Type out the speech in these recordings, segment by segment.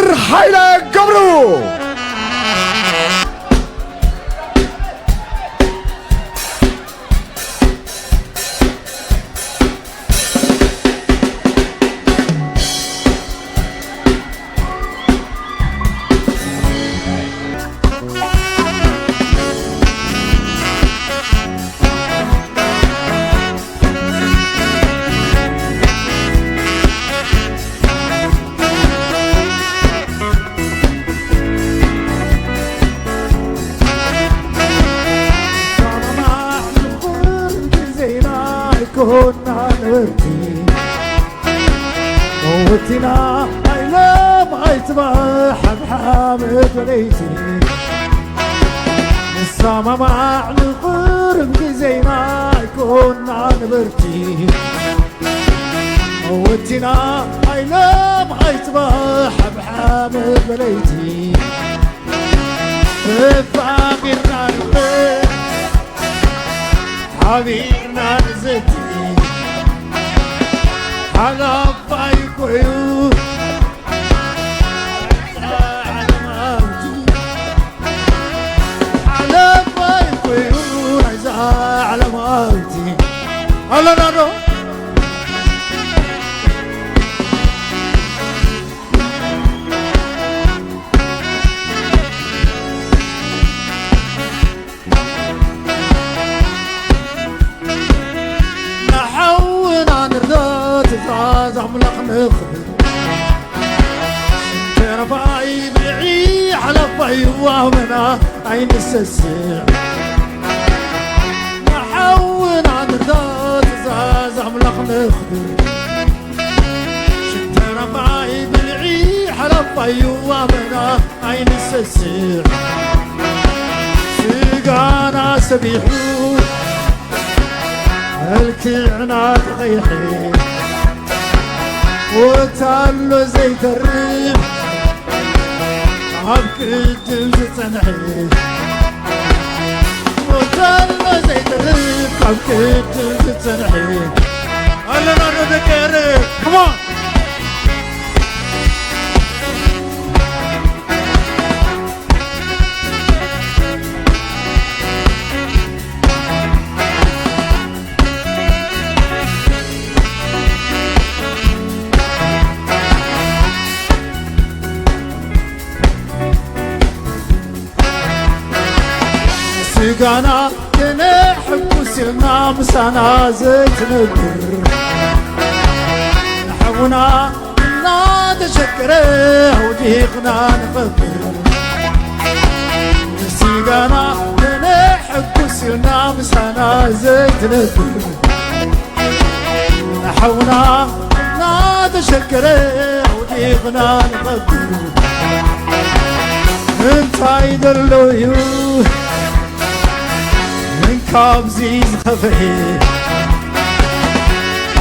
عمر حيلة قبرو كنا نرتي موتنا عينا بغيت بحب حامد وليتي السما مع القرب زينا كنا نبرتي موتنا عينا بغيت بحب حامد وليتي فاقرنا البيت حبيبنا نزتي على فايك ويوم على موتي على فايك ويوم على موتي على نارو زعملق نخدم ترفعي بلعي على فيوه منا عين السسيع نحون عن ردات زعملق نخدم ترفعي بلعي على فيوه منا عين السسيع سيقانا سبيحو الكعنا تغيحي وتعلو زيت الريح عبكت الجسنحي وتعلو زيت الريح عبكت الجسنحي ألا نردك يا ريح كمان سيقانا نحب وسلنا مسانا زيت نبر نحونا ناد شكره وديقنا نفكر سيقانا نحب وسلنا مسانا زيت نبر نحونا ناد شكره وديقنا نفكر انت عيدلو يو كابزيز خفي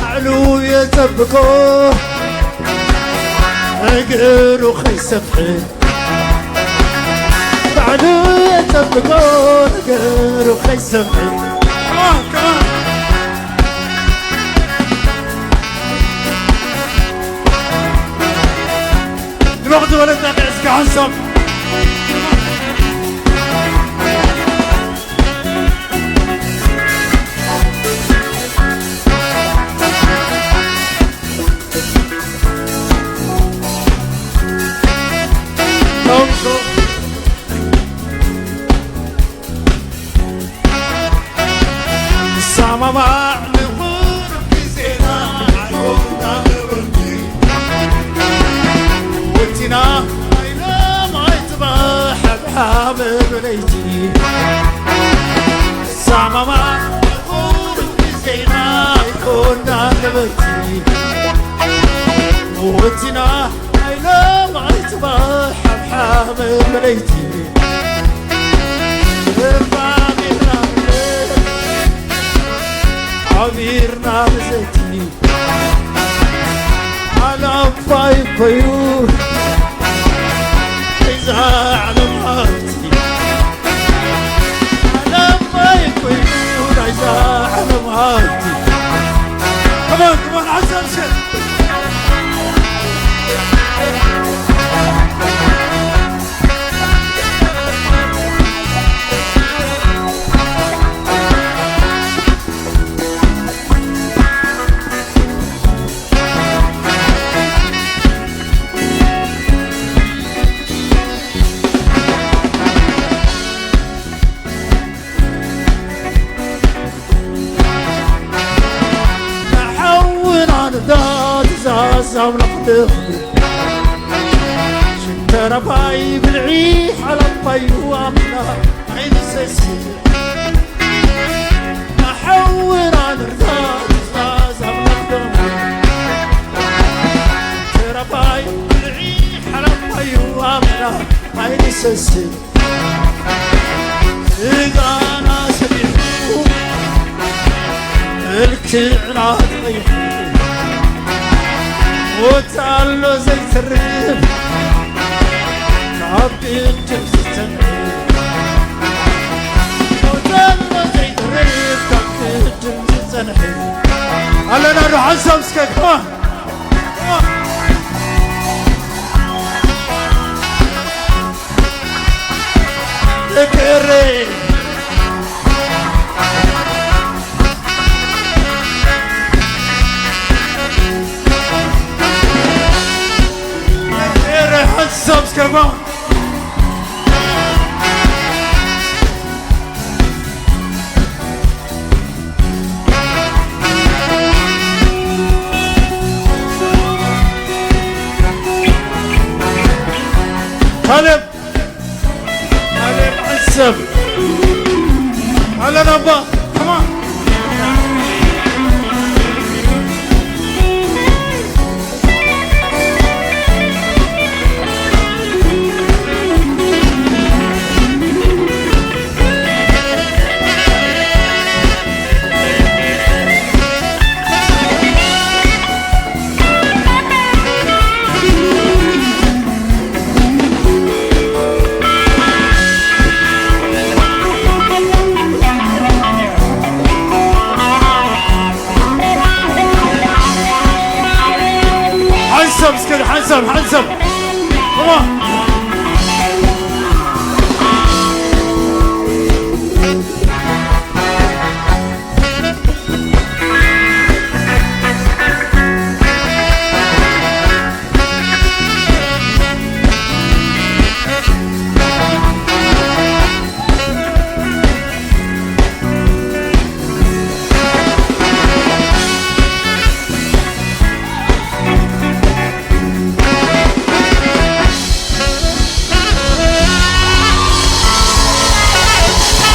علو يتبقو اقرو خي سفحي علو يتبقو اقرو خي سفحي كمان كمان الوقت ولدنا قعسك عنصب السما مع الغرب زينا عيوننا نبرتي وانتنا عينا ما يتباح بحامل وليتي السما مع الغرب زينا عيوننا نبرتي وانتنا عينا ما يتباح بحامل وليتي عبيرنا بزيتي على فايفيو إذا على مرتي على فايفيو إذا على مرتي كمان عزم شد زازا ونقدر شنتر باي بالعيح على الطي وامنا عيد سيسي احور عن رزاز زازا ونقدر شنتر باي بالعيح على الطي وامنا عيد سيسي إذا أنا سبيحو الكعنا ضيحو وتعلو زيت الريف تعبي الجبس التنعيم وتعلو زيت الريف تعبي الجبس التنعيم هلا نروح عالسمسكة كمان ذكري ذكري حسبس كمان طالب على ربا كمان حنسب كمان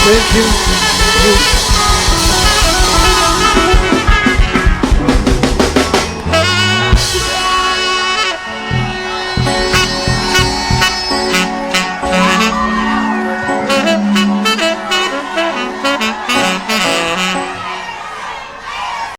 Thank you.